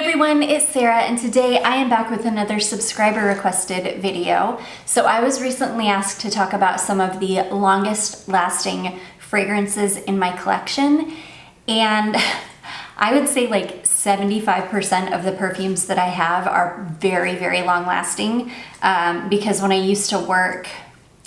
Everyone, it's Sarah, and today I am back with another subscriber requested video. So I was recently asked to talk about some of the longest lasting fragrances in my collection, and I would say like 75% of the perfumes that I have are very, very long lasting because when I used to work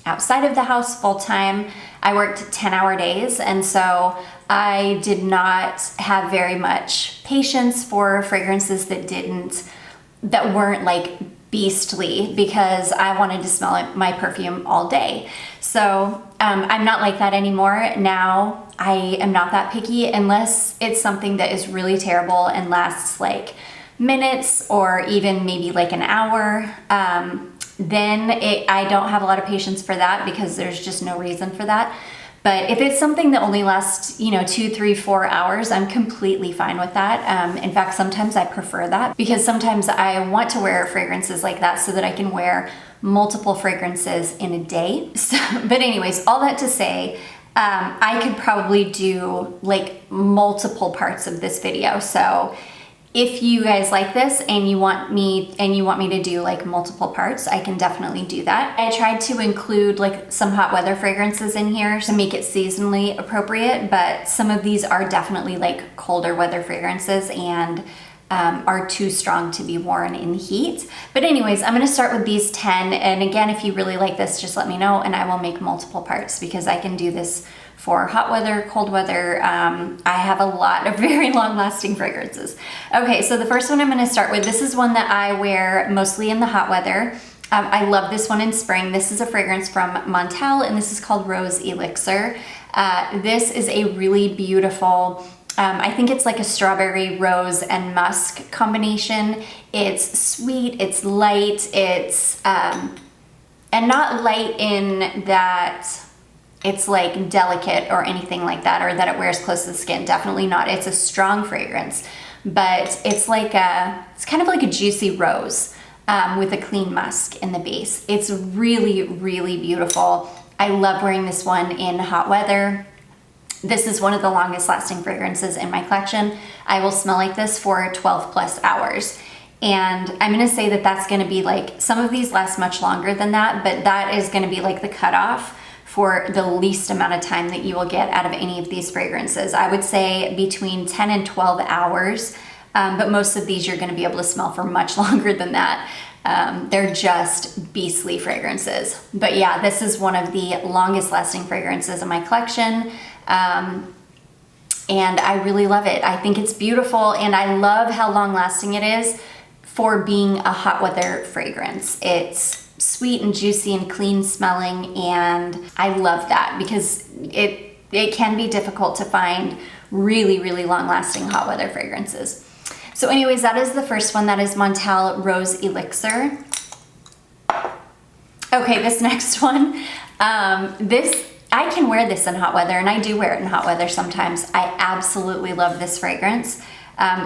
outside of the house full-time, I worked 10-hour days, and so I did not have very much patience for fragrances that weren't like beastly, because I wanted to smell my perfume all day. So I'm not like that anymore. Now I am not that picky unless it's something that is really terrible and lasts like minutes or even maybe like an hour. I don't have a lot of patience for that because there's just no reason for that. But if it's something that only lasts, 2, 3, 4 hours, I'm completely fine with that. In fact, sometimes I prefer that because sometimes I want to wear fragrances like that so that I can wear multiple fragrances in a day. But anyways, all that to say, I could probably do like multiple parts of this video. So if you guys like this and you want me to do like multiple parts, I can definitely do that. I tried to include like some hot weather fragrances in here to make it seasonally appropriate, but some of these are definitely like colder weather fragrances and are too strong to be worn in heat. But anyways, I'm gonna start with these 10. And again, if you really like this, just let me know and I will make multiple parts because I can do this for hot weather, cold weather. I have a lot of very long lasting fragrances. Okay, so the first one I'm gonna start with, this is one that I wear mostly in the hot weather. I love this one in spring. This is a fragrance from Montel and this is called Rose Elixir. This is a really beautiful, I think it's like a strawberry, rose, and musk combination. It's sweet, it's light, it's, and not light in that it's like delicate or anything like that, or that it wears close to the skin. Definitely not. It's a strong fragrance, but it's kind of like a juicy rose with a clean musk in the base. It's really, really beautiful. I love wearing this one in hot weather. This is one of the longest lasting fragrances in my collection. I will smell like this for 12 plus hours. And I'm gonna say that that's gonna be like, some of these last much longer than that, but that is gonna be like the cutoff for the least amount of time that you will get out of any of these fragrances. I would say between 10 and 12 hours, but most of these you're gonna be able to smell for much longer than that. They're just beastly fragrances. But yeah, this is one of the longest lasting fragrances in my collection. And I really love it. I think it's beautiful and I love how long lasting it is for being a hot weather fragrance. It's sweet and juicy and clean smelling, and I love that because it can be difficult to find really, really long lasting hot weather fragrances. So anyways, that is the first one. That is Montel Rose Elixir. Okay, this next one, I can wear this in hot weather, and I do wear it in hot weather sometimes. I absolutely love this fragrance.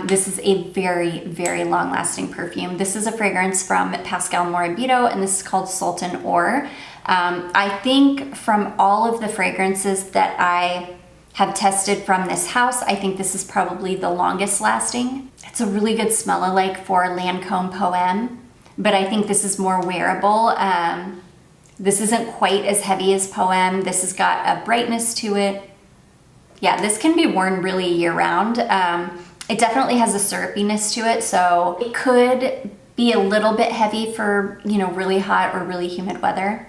This is a very, very long-lasting perfume. This is a fragrance from Pascal Morabito, and this is called Sultan Ore. I think from all of the fragrances that I have tested from this house, I think this is probably the longest lasting. It's a really good smell-alike for Lancome Poem, but I think this is more wearable. This isn't quite as heavy as Poem. This has got a brightness to it. Yeah, this can be worn really year-round. It definitely has a syrupiness to it, so it could be a little bit heavy for, really hot or really humid weather.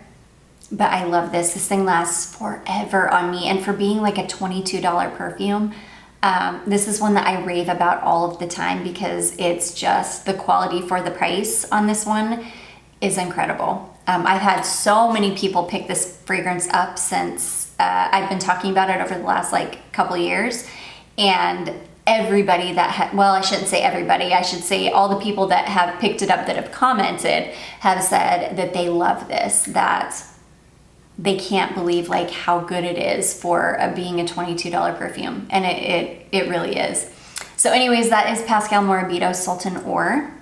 But I love this. This thing lasts forever on me, and for being like a $22 perfume, this is one that I rave about all of the time because it's just the quality for the price on this one is incredible. I've had so many people pick this fragrance up since I've been talking about it over the last couple years, and everybody that well, I shouldn't say everybody, I should say all the people that have picked it up that have commented have said that they love this, that they can't believe how good it is for being a $22 perfume, and it really is. So anyways, that is Pascal Morabito Sultan Ore.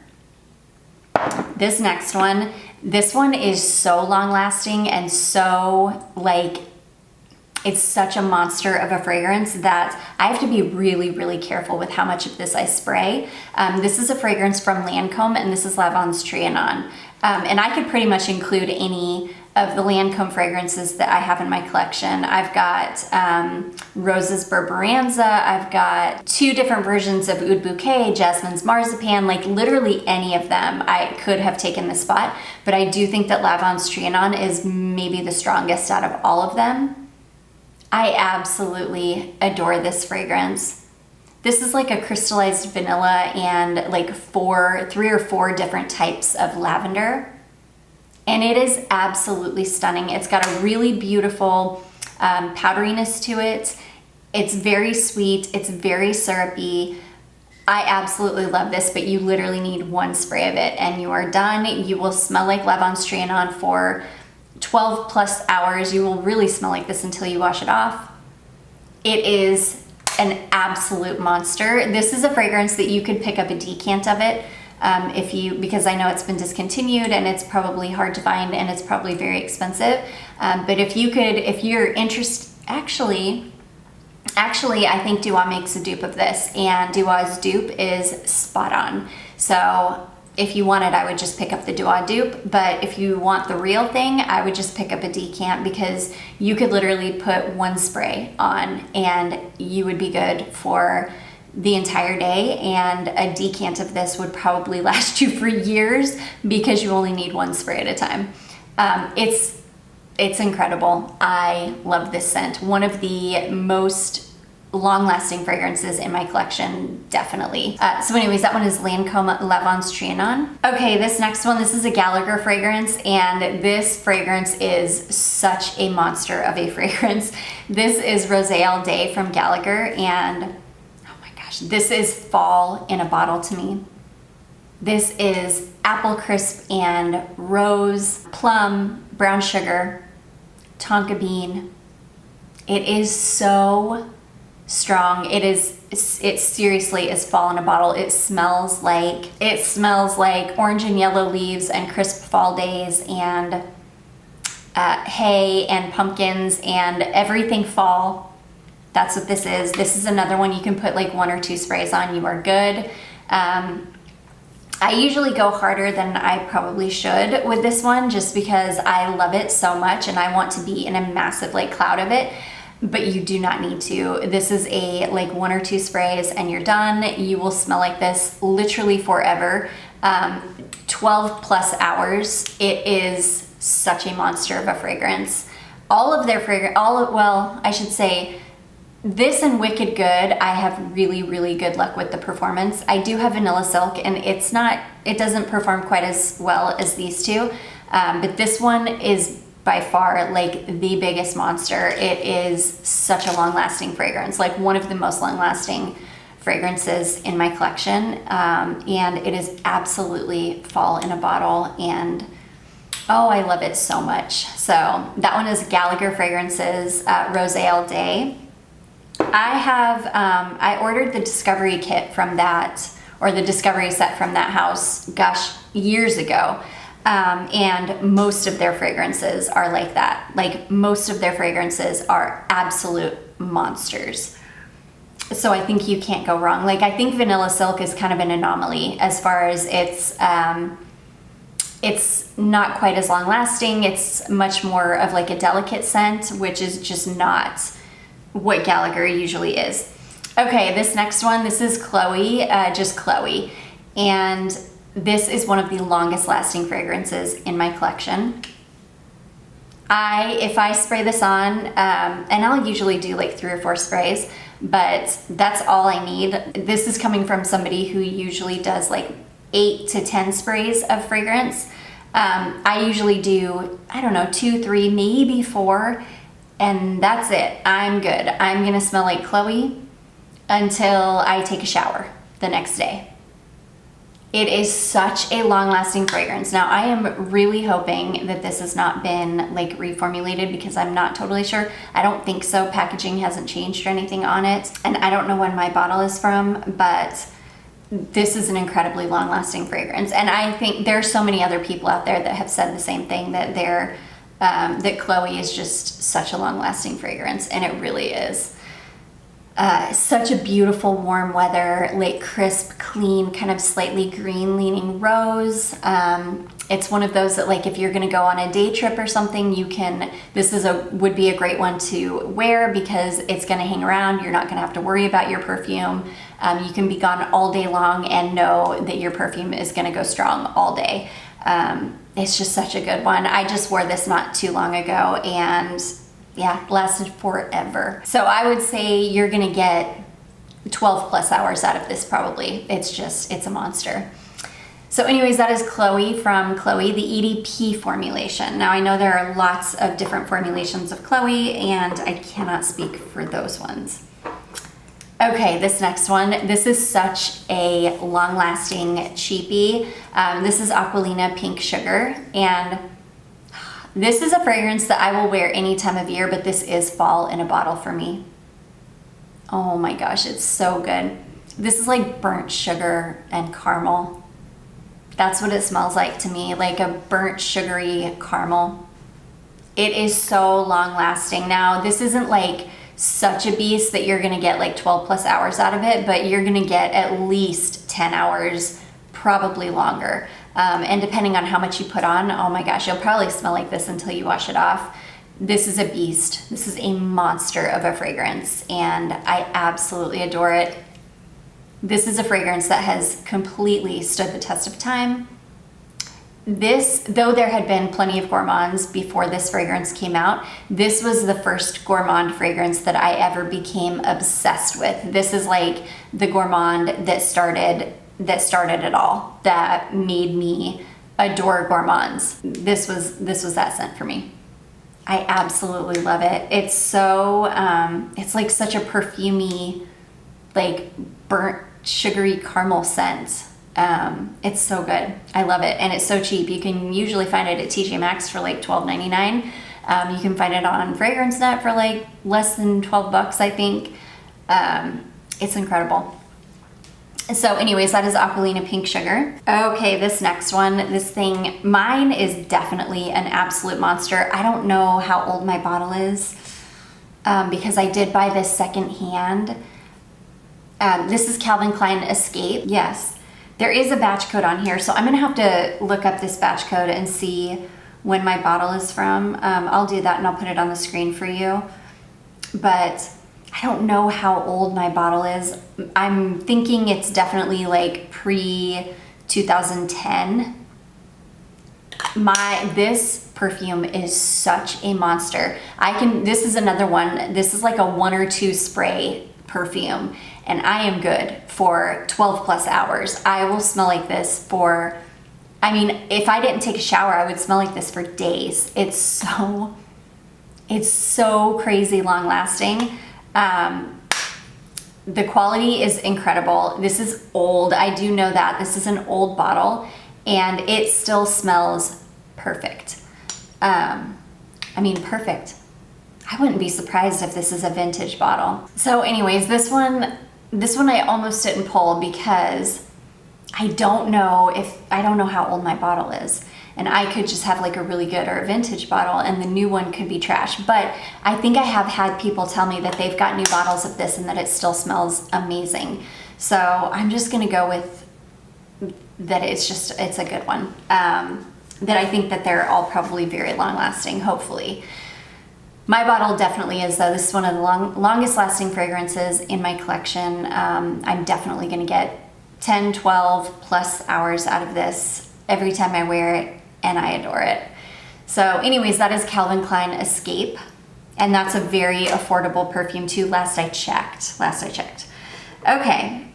This next one, this one is so long lasting and so It's such a monster of a fragrance that I have to be really, really careful with how much of this I spray. This is a fragrance from Lancome, and this is Lavandes Trianon. And I could pretty much include any of the Lancome fragrances that I have in my collection. I've got Roses Berberanza, I've got 2 different versions of Oud Bouquet, Jasmine's Marzipan, like literally any of them I could have taken this spot, but I do think that Lavandes Trianon is maybe the strongest out of all of them. I absolutely adore this fragrance. This is like a crystallized vanilla and like 3 or 4 different types of lavender. And it is absolutely stunning. It's got a really beautiful powderiness to it. It's very sweet, it's very syrupy. I absolutely love this, but you literally need 1 spray of it and you are done. You will smell like Lavandes Trianon for 12 plus hours. You will really smell like this until you wash it off. It is an absolute monster. This is a fragrance that you could pick up a decant of it because I know it's been discontinued and it's probably hard to find and it's probably very expensive. But if you're interested, actually, I think Duo makes a dupe of this, and Duo's dupe is spot on. So if you wanted, I would just pick up the Duo dupe, but if you want the real thing, I would just pick up a decant, because you could literally put 1 spray on and you would be good for the entire day, and a decant of this would probably last you for years because you only need 1 spray at a time. It's incredible. I love this scent. One of the most long-lasting fragrances in my collection, definitely. So anyways, that one is Lancome Lavandes Trianon. Okay, this next one, this is a Gallagher fragrance, and this fragrance is such a monster of a fragrance. This is Rosé All Day from Gallagher, and oh my gosh, this is fall in a bottle to me. This is apple crisp and rose, plum, brown sugar, tonka bean. It is so strong. It seriously is fall in a bottle. It smells like orange and yellow leaves and crisp fall days and hay and pumpkins and everything fall. That's what this is. This is another one you can put like 1 or 2 sprays on. You are good. I usually go harder than I probably should with this one, just because I love it so much and I want to be in a massive like cloud of it. But you do not need to. This is a like 1 or 2 sprays and you're done. You will smell like this literally forever. 12 plus hours. It is such a monster of a fragrance. I should say this and Wicked Good, I have really, really good luck with the performance. I do have Vanilla Silk, and it doesn't perform quite as well as these 2. But this one is by far like the biggest monster. It is such a long-lasting fragrance, like one of the most long-lasting fragrances in my collection, and it is absolutely fall in a bottle, and oh, I love it so much. So that one is Gallagher Fragrances Rosé All Day. I ordered the Discovery kit from that, or the Discovery set from that house, gosh, years ago. And most of their fragrances are like that. Like, most of their fragrances are absolute monsters. So I think you can't go wrong. Like, I think Vanilla Silk is kind of an anomaly as far as it's not quite as long lasting. It's much more of like a delicate scent, which is just not what Gallagher usually is. Okay, this next one, this is Chloe, just Chloe. And this is one of the longest lasting fragrances in my collection. If I spray this on, and I'll usually do like 3 or 4 sprays, but that's all I need. This is coming from somebody who usually does like 8 to 10 sprays of fragrance. I usually do, I don't know, 2, 3, maybe 4, and that's it. I'm good. I'm gonna smell like Chloe until I take a shower the next day. It is such a long-lasting fragrance. Now, I am really hoping that this has not been like reformulated, because I'm not totally sure. I don't think so. Packaging hasn't changed or anything on it. And I don't know when my bottle is from, but this is an incredibly long-lasting fragrance. And I think there's so many other people out there that have said the same thing, that their that Chloe is just such a long-lasting fragrance, and it really is. Such a beautiful warm weather, like crisp, clean, kind of slightly green leaning rose. It's one of those that, like, if you're gonna go on a day trip or something, would be a great one to wear because it's gonna hang around. You're not gonna have to worry about your perfume. You can be gone all day long and know that your perfume is gonna go strong all day. It's just such a good one. I just wore this not too long ago, and yeah, lasted forever. So I would say you're gonna get 12 plus hours out of this probably. It's a monster. So anyways, that is Chloe from Chloe, the EDP formulation. Now I know there are lots of different formulations of Chloe, and I cannot speak for those ones. Okay, this next one, this is such a long-lasting cheapie. This is Aquilina Pink Sugar, and this is a fragrance that I will wear any time of year, but this is fall in a bottle for me. Oh my gosh, it's so good. This is like burnt sugar and caramel. That's what it smells like to me, like a burnt sugary caramel. It is so long lasting. Now, this isn't like such a beast that you're gonna get like 12 plus hours out of it, but you're gonna get at least 10 hours, probably longer. And depending on how much you put on, oh my gosh, you'll probably smell like this until you wash it off. This is a beast. This is a monster of a fragrance, and I absolutely adore it. This is a fragrance that has completely stood the test of time. This, though there had been plenty of gourmands before this fragrance came out, this was the first gourmand fragrance that I ever became obsessed with. This is like the gourmand that started it all, that made me adore gourmands. This was that scent for me. I absolutely love it. It's so, it's like such a perfumey, like burnt sugary caramel scent. It's so good. I love it, and it's so cheap. You can usually find it at TJ Maxx for like $12.99. You can find it on FragranceNet for like less than 12 bucks, I think. It's incredible. So anyways, that is Aquilina Pink Sugar. Okay, this next one, mine is definitely an absolute monster. I don't know how old my bottle is because I did buy this secondhand. This is Calvin Klein Escape. Yes, there is a batch code on here, so I'm gonna have to look up this batch code and see when my bottle is from. I'll do that and I'll put it on the screen for you. But I don't know how old my bottle is. I'm thinking it's definitely like pre-2010. This perfume is such a monster. This is another one. This is like a 1 or 2 spray perfume, and I am good for 12 plus hours. I will smell like this for, if I didn't take a shower, I would smell like this for days. It's so crazy long lasting. The quality is incredible. This is old. I do know that. This is an old bottle, and it still smells perfect. Perfect. I wouldn't be surprised if this is a vintage bottle. So anyways, this one I almost didn't pull because I don't know how old my bottle is. And I could just have like a really good or a vintage bottle, and the new one could be trash. But I think I have had people tell me that they've got new bottles of this and that it still smells amazing. So I'm just gonna go with that it's a good one. That I think that they're all probably very long lasting, hopefully. My bottle definitely is, though. This is one of the longest lasting fragrances in my collection. I'm definitely gonna get 10, 12 plus hours out of this every time I wear it, and I adore it. So anyways, that is Calvin Klein Escape, and that's a very affordable perfume too, last I checked. Okay,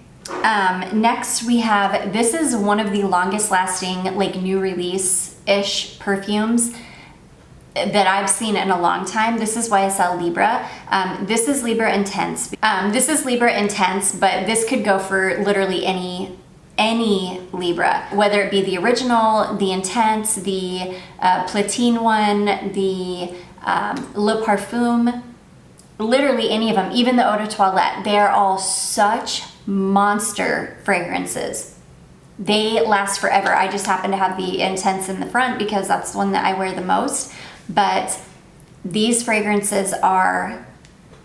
next we have, this is one of the longest lasting, like new release-ish perfumes that I've seen in a long time. This is YSL Libre. This is Libre Intense. But this could go for literally any Libre, whether it be the original, the Intense, the Platine one, the Le Parfum, literally any of them, even the Eau de Toilette. They are all such monster fragrances. They last forever. I just happen to have the Intense in the front because that's the one that I wear the most. but these fragrances are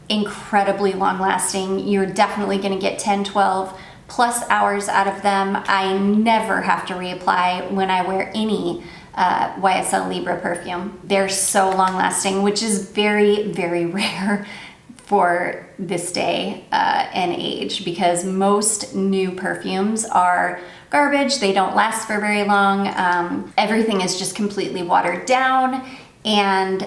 incredibly long lasting. You're definitely going to get 10, 12 plus hours out of them. I never have to reapply when I wear any YSL Libre perfume. They're so long lasting, which is very, very rare for this day and age, because most new perfumes are garbage. They don't last for very long. Everything is just completely watered down and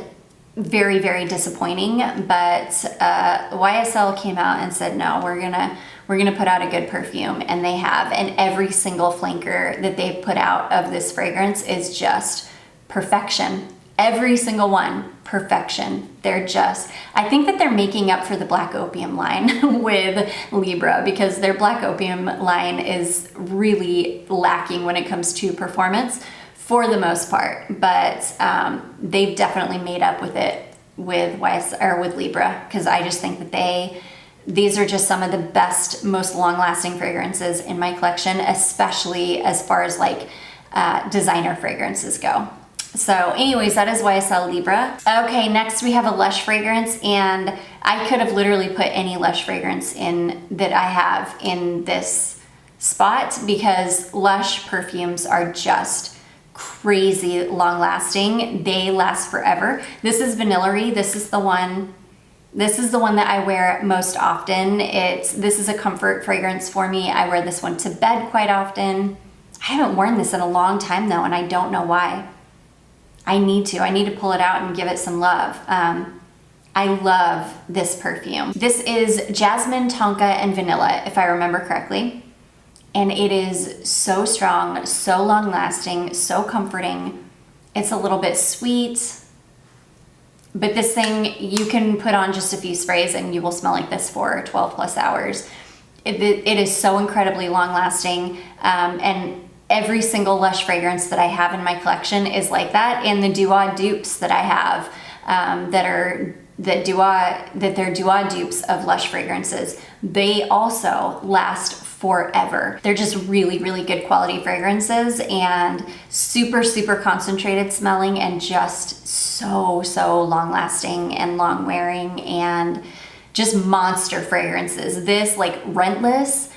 very, very disappointing. But YSL came out and said, no, we're gonna put out a good perfume, and they have. And every single flanker that they've put out of this fragrance is just perfection. Every single one, perfection. I think that they're making up for the Black Opium line with Libre, because their Black Opium line is really lacking when it comes to performance for the most part. But they've definitely made up with it with Libre, because I just think that these are just some of the best, most long-lasting fragrances in my collection, especially as far as like designer fragrances go. So anyways, that is YSL Libre. Okay, next we have a Lush fragrance, and I could have literally put any Lush fragrance in that I have in this spot, because Lush perfumes are just crazy long lasting. They last forever. This is Vanillary. This is the one that I wear most often. This is a comfort fragrance for me. I wear this one to bed quite often. I haven't worn this in a long time though, and I don't know why. I need to pull it out and give it some love. I love this perfume. This is jasmine, tonka, and vanilla, if I remember correctly. And it is so strong, so long lasting, so comforting. It's a little bit sweet, but this thing you can put on just a few sprays and you will smell like this for 12 plus hours. It is so incredibly long lasting, and every single Lush fragrance that I have in my collection is like that. And the Dua dupes that I have they're Dua dupes of Lush fragrances, they also last forever. They're just really, really good quality fragrances, and super, super concentrated smelling, and just so, so long lasting and long wearing, and just monster fragrances. This, like Rentless,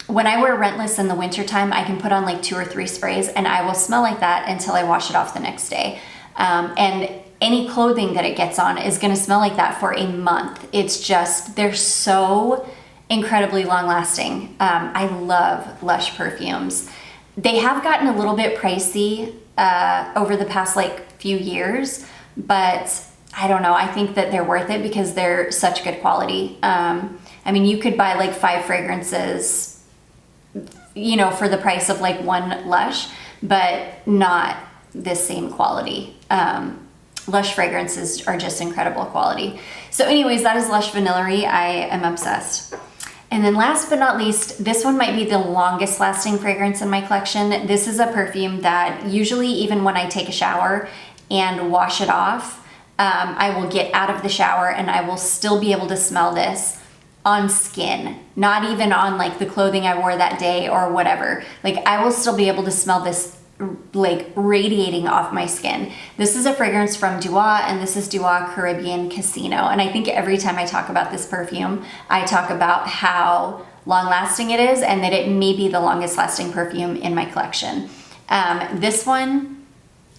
when I wear Rentless in the wintertime, I can put on like 2 or 3 sprays and I will smell like that until I wash it off the next day. And any clothing that it gets on is gonna smell like that for a month. It's just, they're so incredibly long lasting. I love Lush perfumes. They have gotten a little bit pricey over the past like few years, but I don't know, I think that they're worth it because they're such good quality. I mean, you could buy like 5 fragrances, you know, for the price of like one Lush, but not the same quality. Lush fragrances are just incredible quality. So anyways, that is Lush Vanillary. I am obsessed. And then last but not least, this one might be the longest lasting fragrance in my collection. This is a perfume that usually, even when I take a shower and wash it off, I will get out of the shower and I will still be able to smell this on skin, not even on like the clothing I wore that day or whatever. Like I will still be able to smell this like radiating off my skin. This is a fragrance from Dua, and this is Dua Caribbean Casino. And I think every time I talk about this perfume, I talk about how long lasting it is and that it may be the longest lasting perfume in my collection.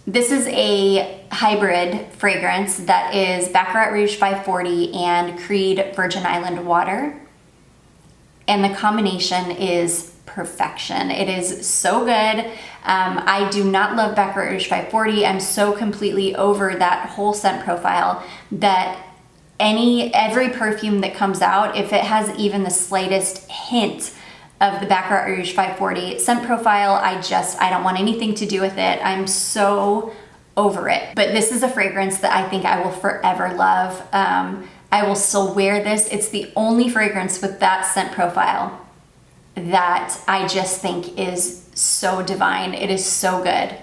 This is a hybrid fragrance that is Baccarat Rouge 540 and Creed Virgin Island Water. And the combination is perfection. It is so good. I do not love Baccarat Rouge 540. I'm so completely over that whole scent profile that every perfume that comes out, if it has even the slightest hint of the Baccarat Rouge 540 scent profile, I don't want anything to do with it. I'm so over it. But this is a fragrance that I think I will forever love. I will still wear this. It's the only fragrance with that scent profile that I just think is so divine. It is so good.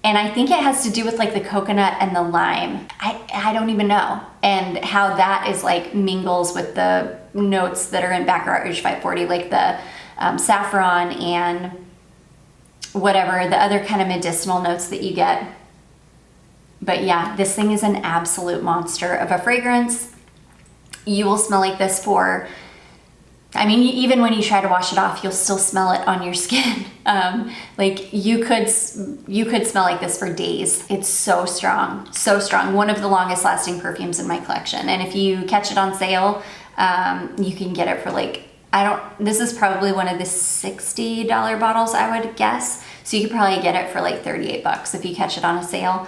And I think it has to do with like the coconut and the lime. I don't even know. And how that is like mingles with the notes that are in Baccarat Rouge 540, like the saffron and whatever, the other kind of medicinal notes that you get. But yeah, this thing is an absolute monster of a fragrance. You will smell like this for, I mean, even when you try to wash it off, you'll still smell it on your skin. Like you could smell like this for days. It's so strong, so strong. One of the longest lasting perfumes in my collection. And if you catch it on sale, you can get it for like, this is probably one of the $60 bottles, I would guess. So you could probably get it for like 38 bucks if you catch it on a sale,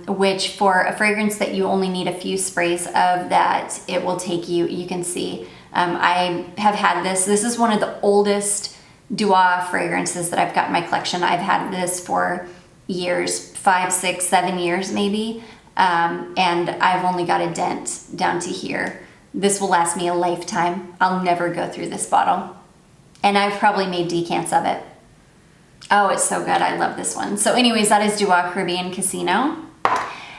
which for a fragrance that you only need a few sprays of, that it will take you, you can see, I have had this. This is one of the oldest Dua fragrances that I've got in my collection. I've had this for years, 5, 6, 7 years maybe. And I've only got a dent down to here. This will last me a lifetime. I'll never go through this bottle. And I've probably made decants of it. Oh, it's so good. I love this one. So anyways, that is Dua Caribbean Casino.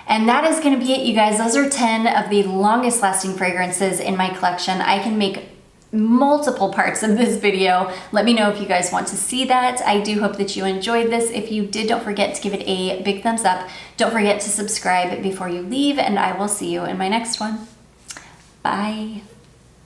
And that is going to be it, you guys. Those are 10 of the longest lasting fragrances in my collection. I can make multiple parts of this video. Let me know if you guys want to see that. I do hope that you enjoyed this. If you did, don't forget to give it a big thumbs up. Don't forget to subscribe before you leave, and I will see you in my next one. Bye.